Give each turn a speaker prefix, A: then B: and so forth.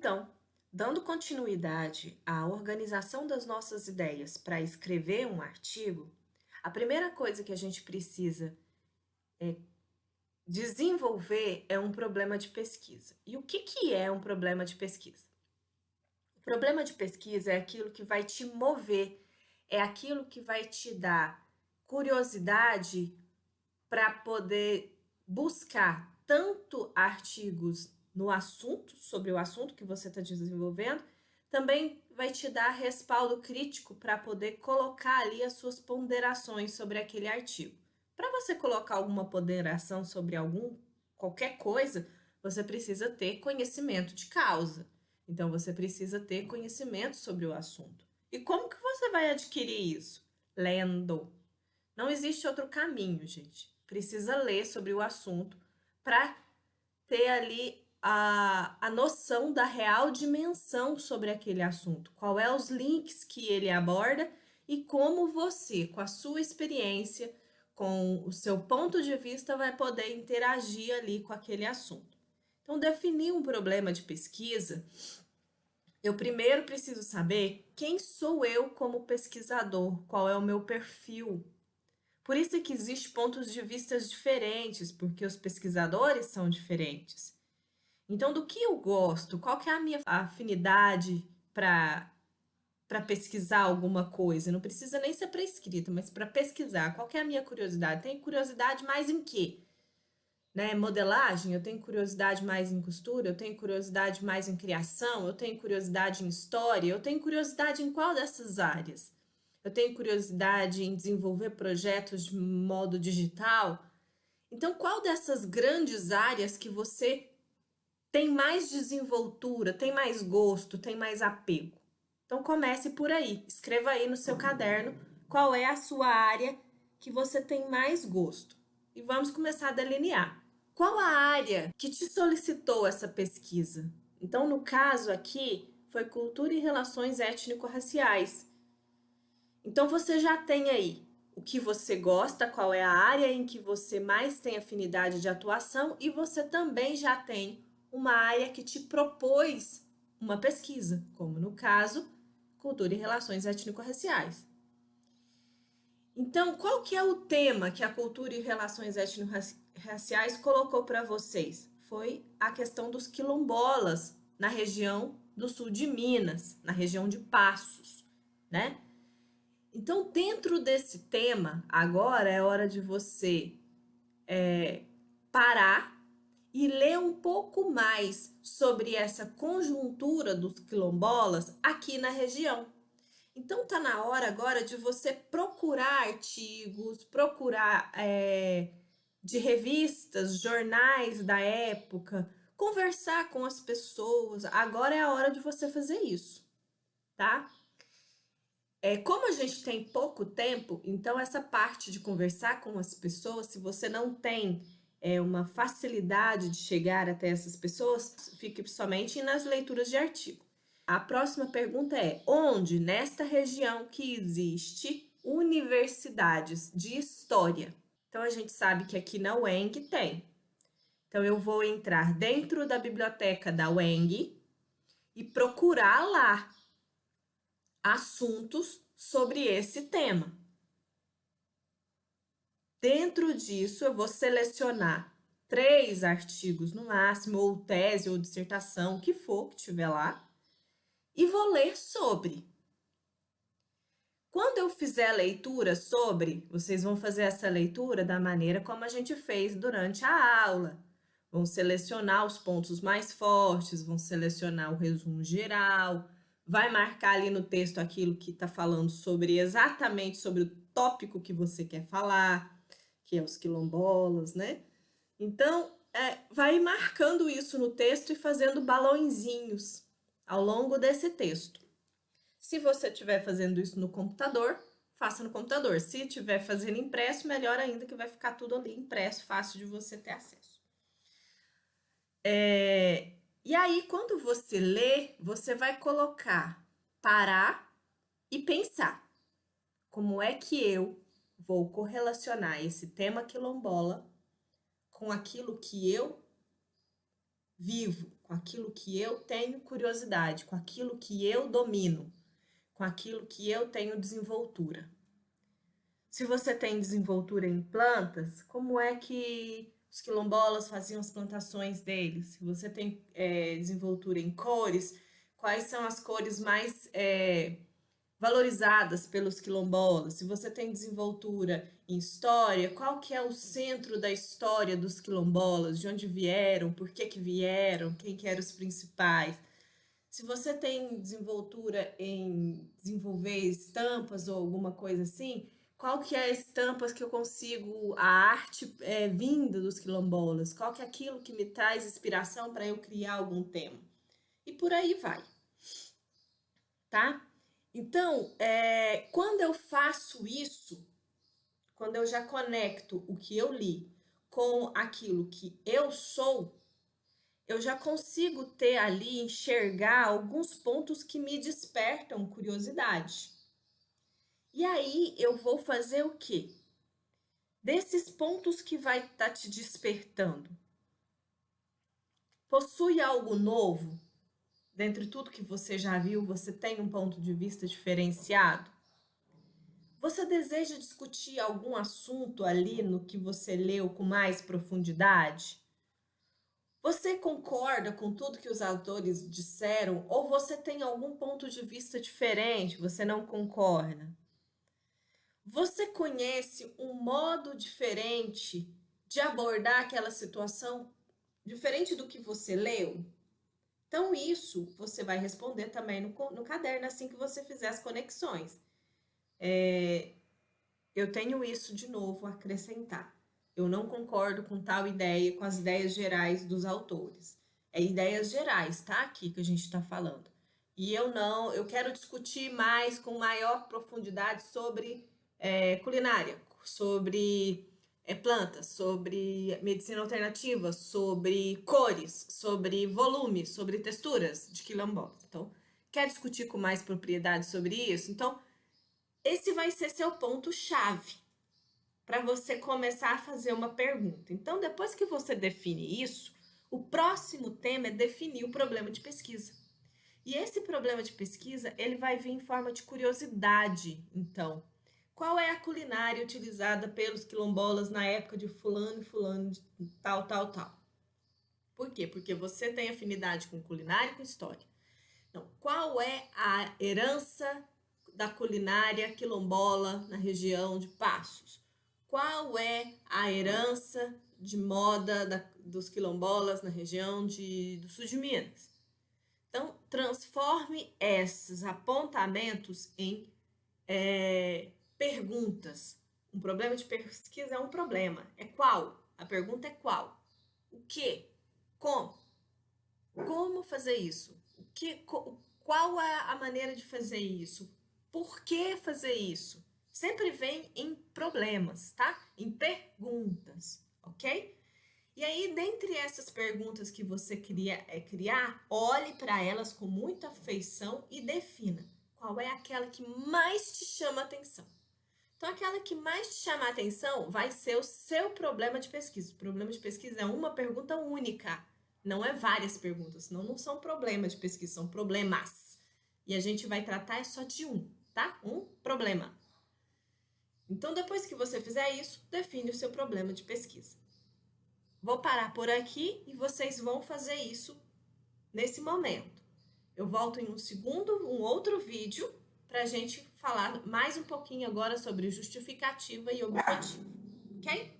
A: Então, dando continuidade à organização das nossas ideias para escrever um artigo, a primeira coisa que a gente precisa desenvolver é um problema de pesquisa. E o que é um problema de pesquisa? O problema de pesquisa é aquilo que vai te mover, é aquilo que vai te dar curiosidade para poder buscar tanto artigos no assunto, sobre o assunto que você está desenvolvendo, também vai te dar respaldo crítico para poder colocar ali as suas ponderações sobre aquele artigo. Para você colocar alguma ponderação sobre qualquer coisa, você precisa ter conhecimento de causa. Então, você precisa ter conhecimento sobre o assunto. E como que você vai adquirir isso? Lendo. Não existe outro caminho, gente. Precisa ler sobre o assunto para ter ali a noção da real dimensão sobre aquele assunto. Qual é os links que ele aborda e como você, com a sua experiência, com o seu ponto de vista, vai poder interagir ali com aquele assunto. Então, definir um problema de pesquisa, eu primeiro preciso saber quem sou eu como pesquisador, qual é o meu perfil. Por isso é que existem pontos de vista diferentes, porque os pesquisadores são diferentes. Então, do que eu gosto? Qual que é a minha afinidade para pesquisar alguma coisa? Não precisa nem ser para escrita, mas para pesquisar. Qual que é a minha curiosidade? Tenho curiosidade mais em quê? Né? Modelagem, eu tenho curiosidade mais em costura, eu tenho curiosidade mais em criação, eu tenho curiosidade em história, eu tenho curiosidade em qual dessas áreas? Eu tenho curiosidade em desenvolver projetos de modo digital. Então, qual dessas grandes áreas que você tem mais desenvoltura, tem mais gosto, tem mais apego? Então, comece por aí. Escreva aí no seu caderno qual é a sua área que você tem mais gosto. E vamos começar a delinear. Qual a área que te solicitou essa pesquisa? Então, no caso aqui, foi cultura e relações étnico-raciais. Então, você já tem aí o que você gosta, qual é a área em que você mais tem afinidade de atuação, e você também já tem uma área que te propôs uma pesquisa, como no caso, cultura e relações étnico-raciais. Então, qual que é o tema que a cultura e relações étnico-raciais colocou para vocês? Foi a questão dos quilombolas na região do sul de Minas, na região de Passos, né? Então, dentro desse tema, agora é hora de você parar e ler um pouco mais sobre essa conjuntura dos quilombolas aqui na região. Então, tá na hora agora de você procurar artigos, procurar de revistas, jornais da época, conversar com as pessoas. Agora é a hora de você fazer isso, tá? Como a gente tem pouco tempo, então essa parte de conversar com as pessoas, se você não tem uma facilidade de chegar até essas pessoas, fique somente nas leituras de artigo. A próxima pergunta é: onde nesta região que existe universidades de história? Então a gente sabe que aqui na UENG tem. Então eu vou entrar dentro da biblioteca da UENG e procurar lá assuntos sobre esse tema. Dentro disso, eu vou selecionar 3 artigos no máximo, ou tese, ou dissertação, o que for que tiver lá, e vou ler sobre. Quando eu fizer a leitura sobre, vocês vão fazer essa leitura da maneira como a gente fez durante a aula. Vão selecionar os pontos mais fortes, vão selecionar o resumo geral, vai marcar ali no texto aquilo que está falando exatamente sobre o tópico que você quer falar, que é os quilombolas, né? Então, vai marcando isso no texto e fazendo balõezinhos ao longo desse texto. Se você estiver fazendo isso no computador, faça no computador. Se estiver fazendo impresso, melhor ainda, que vai ficar tudo ali impresso, fácil de você ter acesso. E aí, quando você lê, você vai parar e pensar. Como é que eu vou correlacionar esse tema quilombola com aquilo que eu vivo, com aquilo que eu tenho curiosidade, com aquilo que eu domino, com aquilo que eu tenho desenvoltura. Se você tem desenvoltura em plantas, como é que os quilombolas faziam as plantações deles? Se você tem desenvoltura em cores, quais são as cores mais valorizadas pelos quilombolas? Se você tem desenvoltura em história, qual que é o centro da história dos quilombolas? De onde vieram? Por que que vieram? Quem que eram os principais? Se você tem desenvoltura em desenvolver estampas ou alguma coisa assim, qual que é a estampas que eu consigo, a arte vinda dos quilombolas? Qual que é aquilo que me traz inspiração para eu criar algum tema? E por aí vai, tá? Então, quando eu faço isso, quando eu já conecto o que eu li com aquilo que eu sou, eu já consigo ter ali, enxergar alguns pontos que me despertam curiosidade. E aí eu vou fazer o quê? Desses pontos que vai estar te despertando, possui algo novo? Dentre tudo que você já viu, você tem um ponto de vista diferenciado? Você deseja discutir algum assunto ali no que você leu com mais profundidade? Você concorda com tudo que os autores disseram ou você tem algum ponto de vista diferente, você não concorda? Você conhece um modo diferente de abordar aquela situação diferente do que você leu? Então, isso você vai responder também no caderno assim que você fizer as conexões. Eu tenho isso de novo a acrescentar. Eu não concordo com tal ideia, com as ideias gerais dos autores. É ideias gerais, tá? Aqui que a gente está falando. E eu quero discutir mais, com maior profundidade sobre culinária, sobre plantas, sobre medicina alternativa, sobre cores, sobre volume, sobre texturas de quilombolas. Então, quer discutir com mais propriedade sobre isso? Então, esse vai ser seu ponto-chave para você começar a fazer uma pergunta. Então, depois que você define isso, o próximo tema é definir o problema de pesquisa. E esse problema de pesquisa, ele vai vir em forma de curiosidade. Então, qual é a culinária utilizada pelos quilombolas na época de fulano e fulano, de tal, tal, tal? Por quê? Porque você tem afinidade com culinária e com história. Então, qual é a herança da culinária quilombola na região de Passos? Qual é a herança de moda dos quilombolas na região do sul de Minas? Então, transforme esses apontamentos em perguntas. Um problema de pesquisa é um problema. É qual? A pergunta é qual? O que? Como? Como fazer isso? Qual é a maneira de fazer isso? Por que fazer isso? Sempre vem em problemas, tá? Em perguntas, ok? E aí, dentre essas perguntas que você criar, olhe para elas com muita afeição e defina qual é aquela que mais te chama a atenção. Então, aquela que mais te chama a atenção vai ser o seu problema de pesquisa. O problema de pesquisa é uma pergunta única, não é várias perguntas, senão não são problemas de pesquisa, são problemas. E a gente vai tratar só de um, tá? Um problema. Então, depois que você fizer isso, define o seu problema de pesquisa. Vou parar por aqui e vocês vão fazer isso nesse momento. Eu volto em um outro vídeo, para a gente falar mais um pouquinho agora sobre justificativa e objetivo, ok?